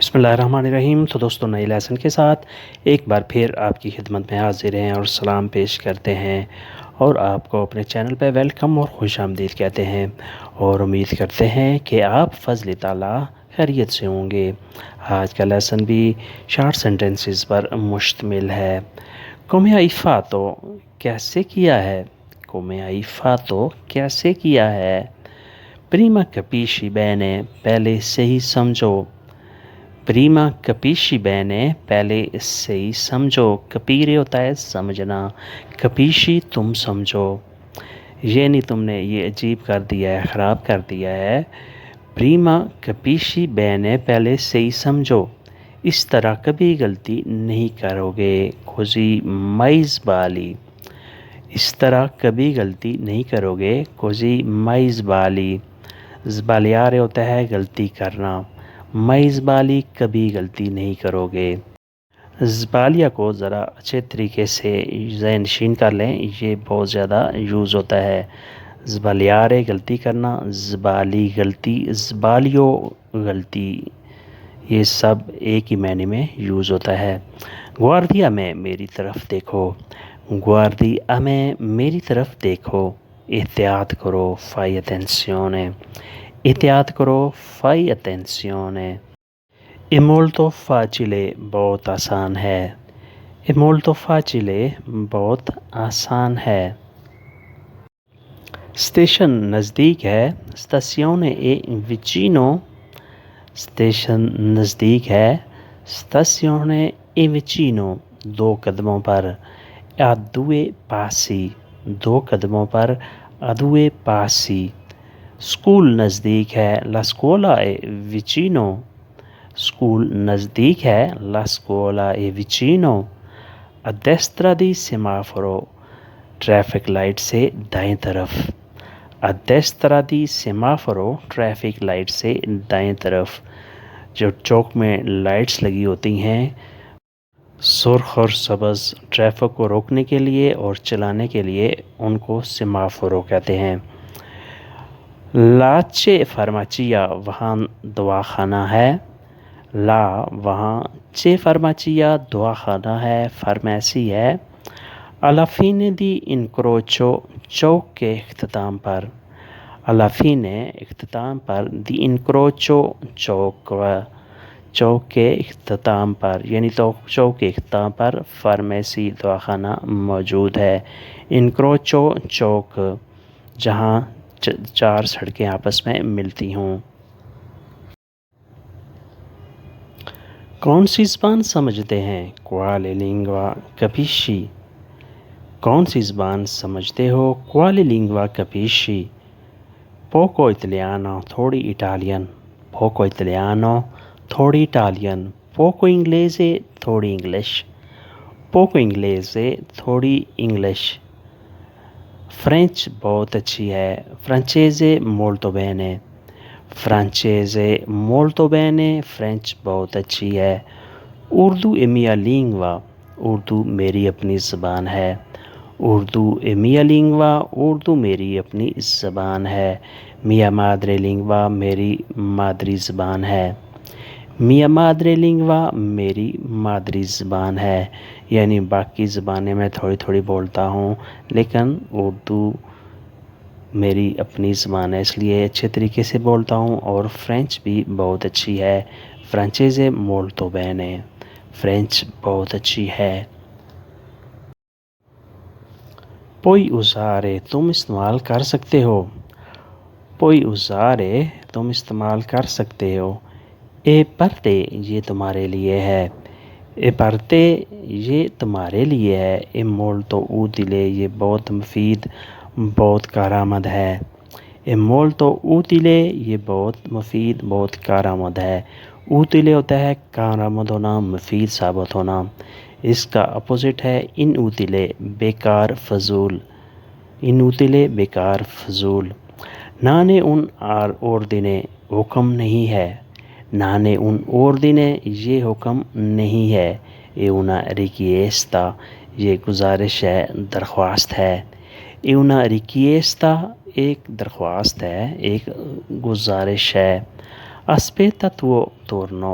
بسم اللہ الرحمن الرحیم۔ تو دوستوں، نئے لیسن کے ساتھ ایک بار پھر آپ کی خدمت میں حاضر ہیں اور سلام پیش کرتے ہیں اور آپ کو اپنے چینل پہ ویلکم اور خوش آمدید کہتے ہیں اور امید کرتے ہیں کہ آپ فضل تعالیٰ خیریت سے ہوں گے۔ آج کا لیسن بھی شارٹ سینٹنسز پر مشتمل ہے۔ come hai fatto کیسے کیا ہے؟ come hai fatto کیسے کیا ہے؟ prima capisci bene پہلے صحیح سمجھو۔ پریما کپیشی بینے پہلے صحیح سمجھو۔ کپیرے ہوتا ہے سمجھنا، کپیشی تم سمجھو، یہ نہیں تم نے یہ عجیب کر دیا ہے، خراب کر دیا ہے۔ پریما کپیشی بینے پہلے صحیح سمجھو، اس طرح کبھی غلطی نہیں کرو گے۔ کوزی مائز بالی، اس طرح کبھی غلطی نہیں کرو گے۔ کوزی مائز بالی، زبالیارے ہوتا ہے غلطی کرنا، مائز بالی کبھی غلطی نہیں کرو گے۔ زبالیہ کو ذرا اچھے طریقے سے ذہن نشین کر لیں، یہ بہت زیادہ یوز ہوتا ہے۔ زبالیارے غلطی کرنا، زبالی غلطی، زبالیو غلطی، یہ سب ایک ہی معنی میں یوز ہوتا ہے۔ گواردیا میں میری طرف دیکھو، گواردیا میں میری طرف دیکھو، احتیاط کرو، فائی اتینسیونے، احتیاط کرو، فائی اتینسیونے۔ è molto facile بہت آسان ہے، è molto facile بہت آسان ہے۔ اسٹیشن نزدیک ہے، stazione è vicino، اسٹیشن نزدیک ہے، stazione è vicino دو قدموں پر، a due passi دو قدموں پر، a due passi۔ اسکول نزدیک ہے، la scuola è vicino، اسکول نزدیک ہے، la scuola è vicino۔ a destra di semaforo traffic light سے دائیں طرف، a destra di semaforo traffic light سے دائیں طرف۔ جو چوک میں لائٹس لگی ہوتی ہیں سرخ اور سبز، ٹریفک کو روکنے کے لیے اور چلانے کے لیے، ان کو سیمافورو کہتے ہیں۔ لاچے فارماچیا وہاں دواخانہ ہے، لا وہاں، چے فارماچیا دواخانہ ہے، فارمیسی ہے۔ alla fine di incrocio چوک کے اختتام پر، alla fine اختتام پر، di incrocio چوک کے اختتام پر، یعنی تو چوک کے اختتام پر فارمیسی دواخانہ موجود ہے۔ انکروچو چوک، جہاں چار سڑکیں آپس میں ملتی ہوں۔ کون سی زبان سمجھتے ہیں؟ quale lingua capisci، کون سی زبان سمجھتے ہو؟ quale lingua capisci۔ poco italiano تھوڑی اٹالین، poco italiano تھوڑی اٹالین۔ poco inglese تھوڑی انگلش، poco inglese تھوڑی انگلش۔ فرینچ بہت اچھی ہے، francese molto bene، francese molto bene French بہت اچھی ہے۔ اردو è mia lingua، اردو میری اپنی زبان ہے، اردو è mia lingua اردو میری اپنی زبان ہے۔ mia madre lingua میری مادری زبان ہے، mia madre lingua میری مادری زبان ہے، یعنی باقی زبانیں میں تھوڑی تھوڑی بولتا ہوں لیکن اردو میری اپنی زبان ہے، اس لیے اچھے طریقے سے بولتا ہوں۔ اور فرینچ بھی بہت اچھی ہے، francese molto bene فرینچ بہت اچھی ہے۔ puoi usare تم استعمال کر سکتے ہو، puoi usare تم استعمال کر سکتے ہو۔ e per te یہ تمہارے لیے ہے، e per te یہ تمہارے لیے ہے۔ è molto utile یہ بہت مفید، بہت کارآمد ہے، è molto utile یہ بہت مفید، بہت کارآمد ہے۔ utile ہوتا ہے کارآمد ہونا، مفید ثابت ہونا، اس کا اپوزٹ ہے inutile بیکار فضول، inutile بیکار فضول۔ نانے ان ordine حکم نہیں ہے، نانے ان ordine یہ حکم نہیں ہے۔ è una richiesta یہ گزارش ہے، درخواست ہے، è una richiesta ایک درخواست ہے، ایک گزارش ہے۔ Aspetta tuo turno,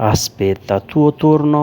Aspetta tuo turno,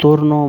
turno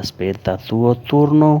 Aspetta tuo turno,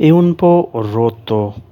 E un po' rotto,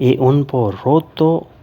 E un po' rotto,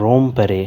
rompere,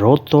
Rotto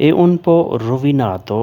E un po' rovinato,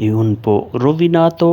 E un po' rovinato,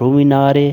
Rovinare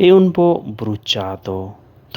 E un po' bruciato,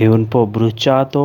E un po' bruciato,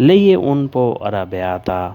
Lei è un po' arrabbiata,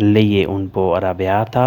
Lei è un po' arrabbiata,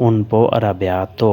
un po' arrabbiato।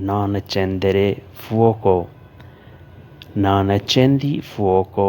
non accendere fuoco। non accendi fuoco,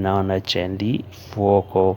non accendi fuoco,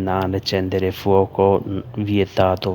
non accendere fuoco, vietato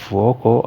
fuoco,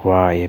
Qua è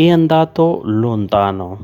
è andato lontano,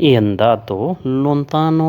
è andato lontano,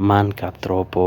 manca troppo,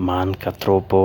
manca troppo,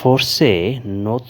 forse non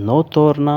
no torna,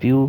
più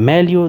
meglio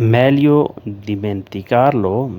meglio dimenticarlo,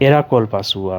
era colpa sua,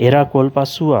era colpa sua,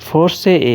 forse è